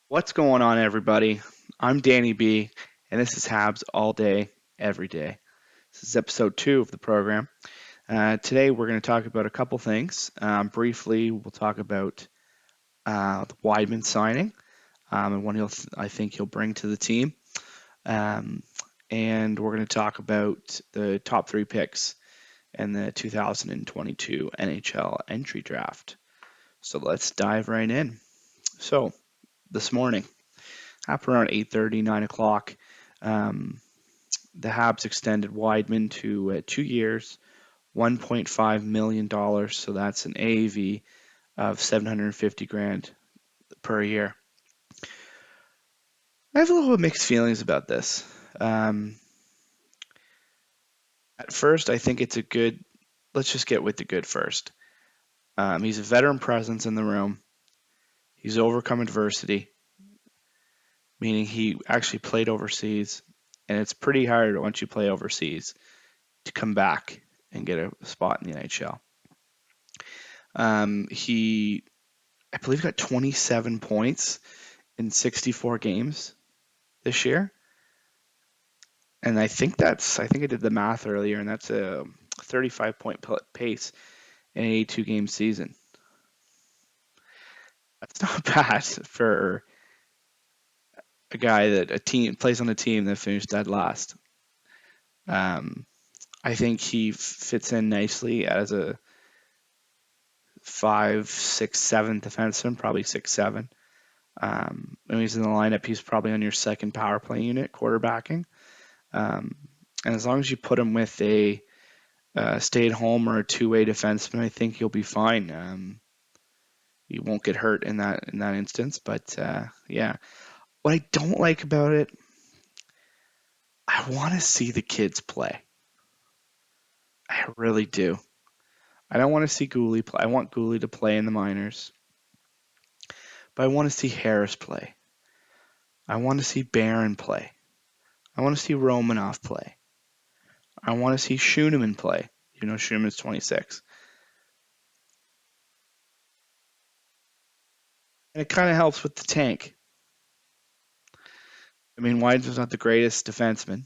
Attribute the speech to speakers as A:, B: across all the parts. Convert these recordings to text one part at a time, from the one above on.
A: What's going on, everybody? I'm Danny B, and this is Habs all day, every day. This is episode 2 of the program. Today, we're going to talk about a couple things. Briefly, we'll talk about the Wideman signing and what I think he'll bring to the team. Um, and we're going to talk about the top 3 picks in the 2022 NHL entry draft. So let's dive right in. So, this morning, after around 8:30, 9 o'clock, um, the Habs extended Wideman to 2 years, $1.5 million. So that's an AAV of 750 grand per year. I have a little mixed feelings about this. Um, at first, I think it's a good. Let's just get with the good first. He's a veteran presence in the room. He's overcome adversity, meaning he actually played overseas, and it's pretty hard once you play overseas to come back and get a spot in the NHL. He, I believe, got 27 points in 64 games this year, and I think I did the math earlier, and that's a 35 point pace in an 82 game season. That's not bad for a guy that a team plays on a team that finished dead last. Um, I think he fits in nicely as a 5, 6, 7 defenseman, probably 6, 7. When he's in the lineup, he's probably on your second power play unit, quarterbacking. Um, and as long as you put him with a stay-at-home or a two-way defenseman, I think you'll be fine. You won't get hurt in that instance. But yeah, what I don't like about it, I want to see the kids play. I really do. I don't want to see Gooley play. I want Gooley to play in the minors, but I want to see Harris play. I want to see Barron play. I want to see Romanoff play. I want to see Schooneman play. You know, Schooneman's 26. And it kind of helps with the tank. I mean, Wideman's not the greatest defenseman.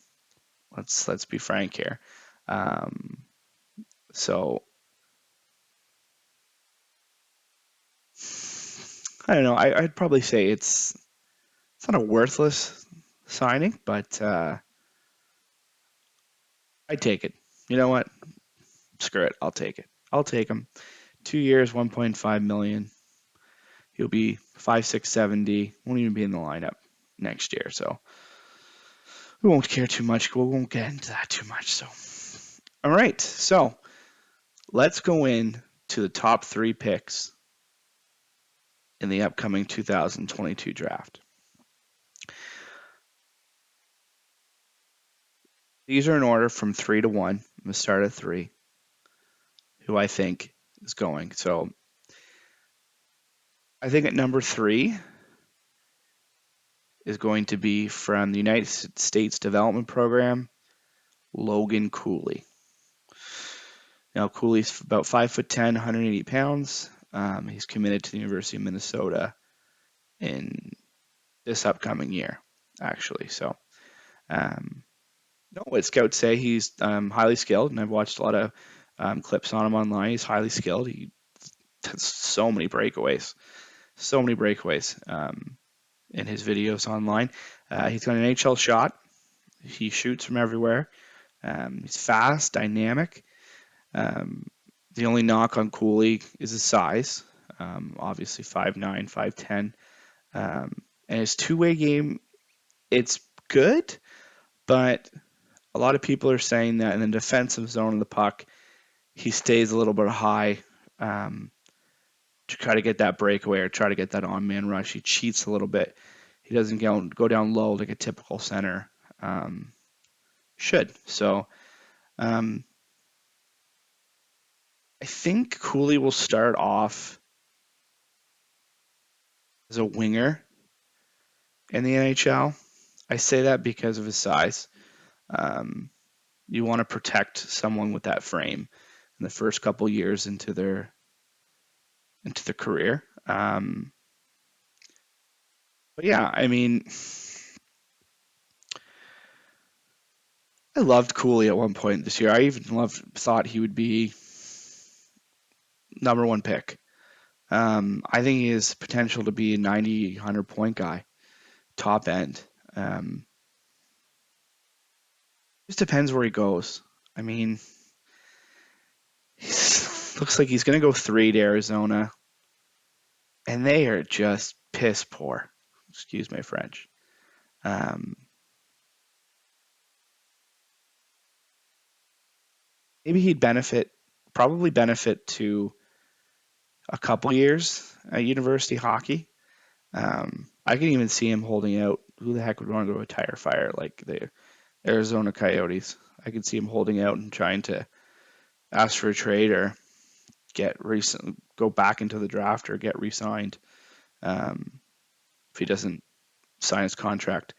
A: Let's be frank here. Um, so I don't know. I'd probably say it's not a worthless signing, but I'd take it. You know what? Screw it. I'll take it. I'll take him. 2 years, 1.5 million. He'll be 5'6", 70. Won't even be in the lineup next year. So we won't care too much. We won't get into that too much. So all right. So let's go in to the top 3 picks in the upcoming 2022 draft. These are in order from 3 to 1. I'm going to start at 3, who I think is going. So I think at number 3 is going to be from the United States Development Program, Logan Cooley. Now, Cooley's about 5'10", 180 pounds. He's committed to the University of Minnesota in this upcoming year, actually. So, no, what scouts say, he's highly skilled, and I've watched a lot of clips on him online. He's highly skilled. He has so many breakaways in his videos online. He's got an NHL shot. He shoots from everywhere. He's fast, dynamic. Um, the only knock on Cooley is his size. Obviously 5'9", 5'10". And his two-way game, it's good, but a lot of people are saying that in the defensive zone of the puck, he stays a little bit high to try to get that breakaway or try to get that on-man rush. He cheats a little bit. He doesn't go down low like a typical center should. So um, I think Cooley will start off as a winger in the NHL. I say that because of his size. Um, you want to protect someone with that frame in the first couple years into their career. But yeah, I mean, I loved Cooley at one point this year. I even thought he would be number one pick. I think he has potential to be a 90, 100 point guy, top end. Just depends where he goes. I mean, looks like he's going to go 3 to Arizona, and they are just piss poor. Excuse my French. Um, Maybe he'd probably benefit to a couple years at university hockey. I can even see him holding out. Who the heck would want to go to a tire fire like the Arizona Coyotes? I could see him holding out and trying to ask for a trade or go back into the draft or get re-signed um, if he doesn't sign his contract.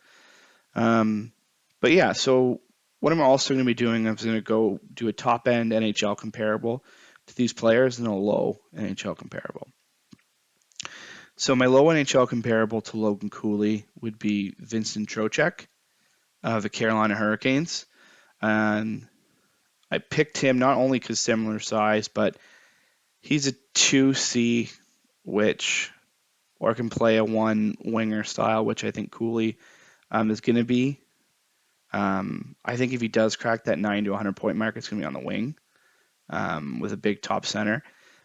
A: Um, but yeah, so what I'm also going to be doing, I'm going to go do a top end NHL comparable to these players and a low NHL comparable. So my low NHL comparable to Logan Cooley would be Vincent Trocheck of the Carolina Hurricanes. And I picked him not only because similar size, but he's a 2C, which or can play a one winger style, which I think Cooley is going to be. I think if he does crack that 90 to 100 point mark, it's going to be on the wing with a big top center.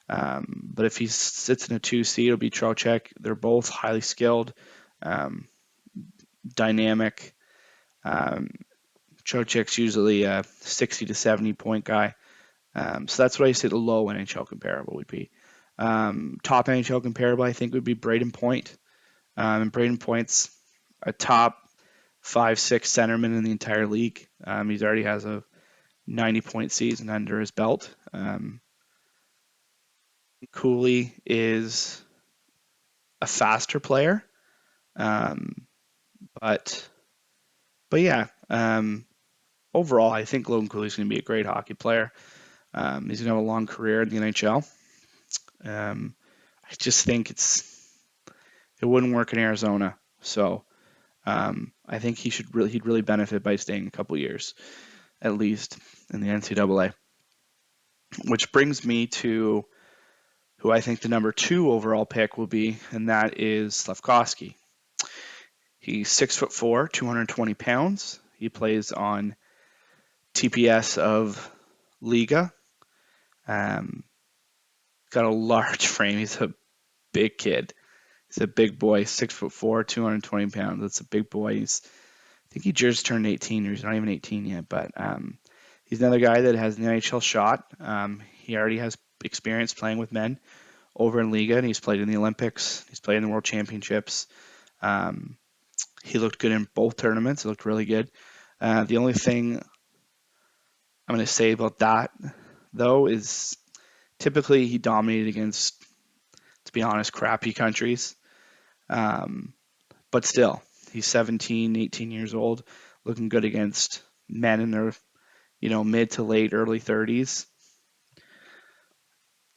A: But if he sits in a 2C, it'll be Trocheck. They're both highly skilled, um, dynamic. Um, Trocheck's usually a 60 to 70 point guy. So that's what I say the low NHL comparable would be. Top NHL comparable, I think, would be Braden Point. And Braden Point's a top 5, 6 centerman in the entire league. He already has a 90-point season under his belt. Cooley is a faster player, um, but yeah. Overall, I think Logan Cooley's going to be a great hockey player. He's going to have a long career in the NHL. I just think it wouldn't work in Arizona. So I think he'd really benefit by staying a couple years at least in the NCAA. Which brings me to who I think the number 2 overall pick will be, and that is Slafkovsky. He's 6'4", 220 pounds. He plays on TPS of Liga. Um, got a large frame. He's a big kid. He's a big boy, 6'4", 220 pounds. That's a big boy. I think he just turned 18, or he's not even 18 yet. But he's another guy that has an NHL shot. He already has experience playing with men over in Liga, and he's played in the Olympics. He's played in the World Championships. Um, he looked good in both tournaments. He looked really good. The only thing I'm going to say about that, though, is typically he dominated against, to be honest, crappy countries. Um, but still, he's 17, 18 years old, looking good against men in their, mid to late, early 30s.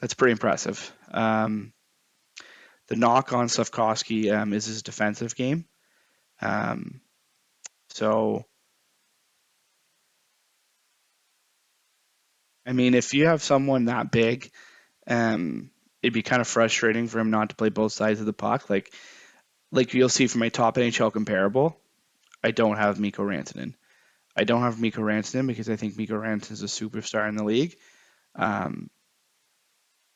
A: That's pretty impressive. The knock on Slafkovsky is his defensive game. Um, so, I mean, if you have someone that big, it'd be kind of frustrating for him not to play both sides of the puck. Like you'll see from my top NHL comparable, I don't have Mikko Rantanen. I don't have Mikko Rantanen because I think Mikko Rantanen is a superstar in the league. Um,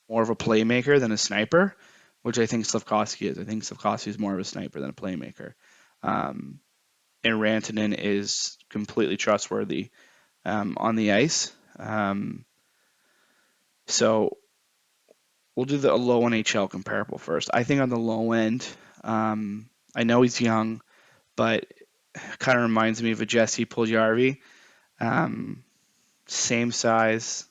A: More of a playmaker than a sniper, which I think Slafkovsky is. I think Slafkovsky is more of a sniper than a playmaker. Um, and Rantanen is completely trustworthy on the ice. So we'll do the low NHL comparable first. I think on the low end, I know he's young, but kind of reminds me of a Jesse Puljujarvi. Um, Same size,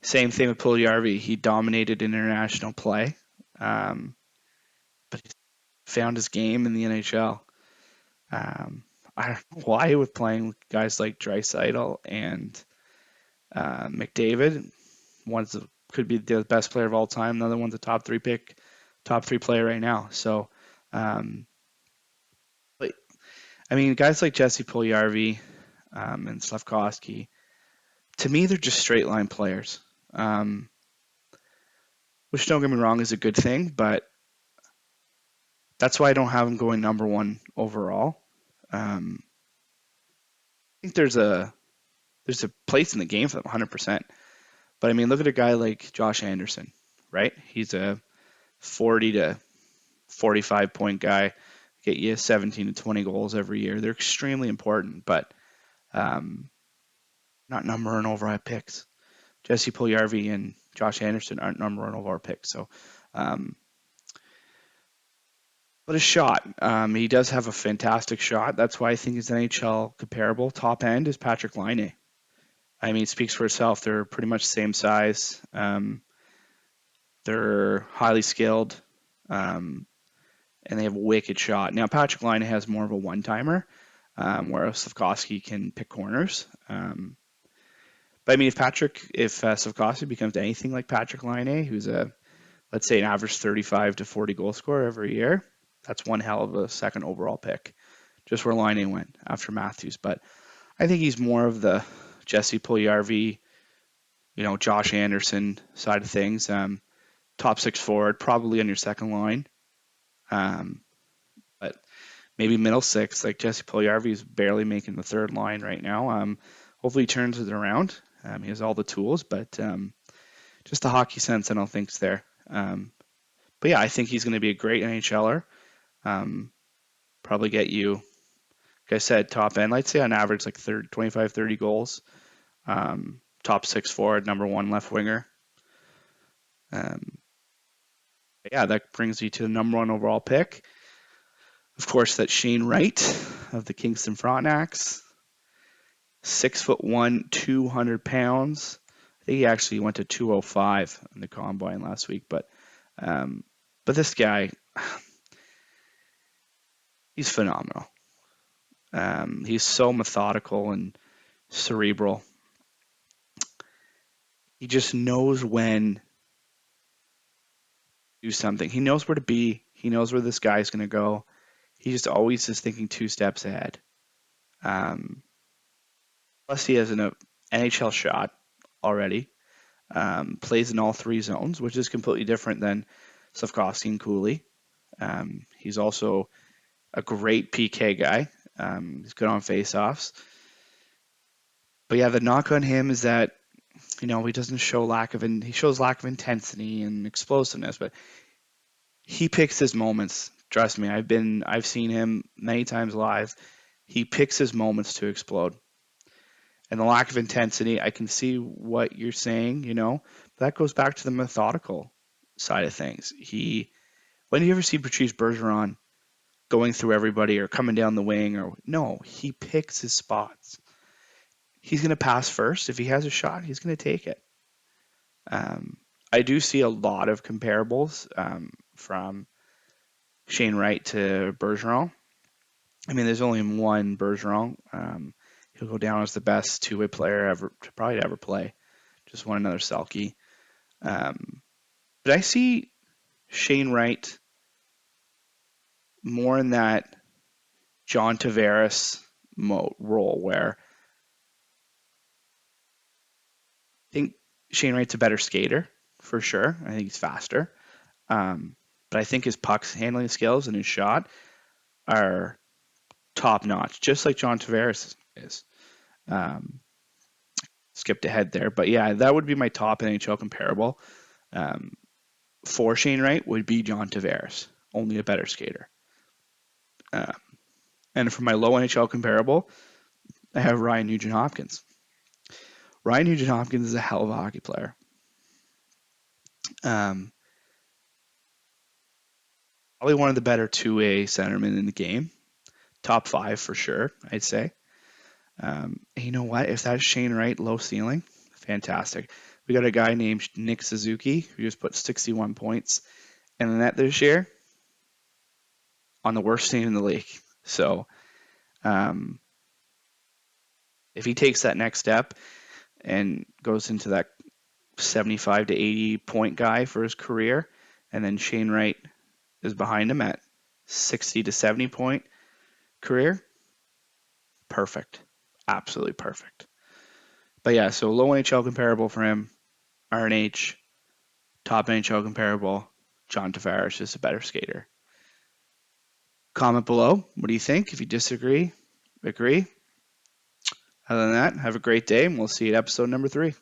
A: same thing with Puljujarvi. He dominated international play, um, but he found his game in the NHL. Um, I don't know why he was playing with guys like Draisaitl and McDavid. Could be the best player of all time. Another one's a top 3 player right now. So I mean, guys like Jesse Puljujarvi and Slafkovsky, to me, they're just straight line players. Um, which, don't get me wrong, is a good thing, but that's why I don't have them going number one overall. I think there's a place in the game for them, 100%. But I mean, look at a guy like Josh Anderson, right? He's a 40 to 45 point guy, get you 17 to 20 goals every year. They're extremely important, but um, not number one overall picks. Jesse Puljujarvi and Josh Anderson aren't number one overall picks. So, um, but a shot. He does have a fantastic shot. That's why I think his NHL comparable top end is Patrick Laine. I mean, it speaks for itself. They're pretty much the same size. They're highly skilled, um, and they have a wicked shot. Now, Patrick Laine has more of a one-timer, whereas Slafkovsky can pick corners. But I mean, if Slafkovsky becomes anything like Patrick Laine, who's let's say an average 35 to 40 goal scorer every year, that's one hell of a second overall pick. Just where Laine went after Matthews. But I think he's more of the Jesse Puljujarvi, Josh Anderson side of things. Top six forward, probably on your second line. But maybe middle six, like Jesse Puljujarvi is barely making the third line right now. Hopefully he turns it around. He has all the tools, but just the hockey sense I don't think's there. But yeah, I think he's going to be a great NHLer. Probably get you, like I said, top end. I'd say on average like 25, 30 goals. Top six forward, number one left winger. Yeah, that brings you to the number one overall pick. Of course, that's Shane Wright of the Kingston Frontenacs. 6'1", 200 pounds. I think he actually went to 205 in the combine last week, but this guy, he's phenomenal. He's so methodical and cerebral. He just knows when to do something. He knows where to be. He knows where this guy's going to go. He just always is thinking 2 steps ahead. Plus, he has an NHL shot already. Plays in all three zones, which is completely different than Slafkovsky and Cooley. He's also a great PK guy. He's good on faceoffs. But yeah, the knock on him is that he doesn't show he shows lack of intensity and explosiveness, but he picks his moments. Trust me, I've seen him many times live. He picks his moments to explode. And the lack of intensity, I can see what you're saying, that goes back to the methodical side of things. When do you ever see Patrice Bergeron going through everybody or coming down the wing? No, he picks his spots. He's going to pass first. If he has a shot, he's going to take it. I do see a lot of comparables from Shane Wright to Bergeron. I mean, there's only one Bergeron. He'll go down as the best two-way player probably to ever play. Just won another Selke. But I see Shane Wright more in that John Tavares role where I think Shane Wright's a better skater for sure. I think he's faster. But I think his puck handling skills and his shot are top notch, just like John Tavares is. Skipped ahead there, but yeah, that would be my top NHL comparable. For Shane Wright would be John Tavares, only a better skater. And for my low NHL comparable, I have Ryan Nugent-Hopkins. Ryan Nugent-Hopkins is a hell of a hockey player. Probably one of the better two-way centermen in the game. Top 5 for sure, I'd say. You know what? If that's Shane Wright, low ceiling, fantastic. We got a guy named Nick Suzuki who just put 61 points in the net this year on the worst team in the league. So if he takes that next step and goes into that 75 to 80 point guy for his career, and then Shane Wright is behind him at 60 to 70 point career, perfect. Absolutely perfect. But yeah, so low NHL comparable for him, RNH, top NHL comparable, John Tavares is a better skater. Comment below. What do you think? If you disagree, agree. Other than that, have a great day, and we'll see you at episode number 3.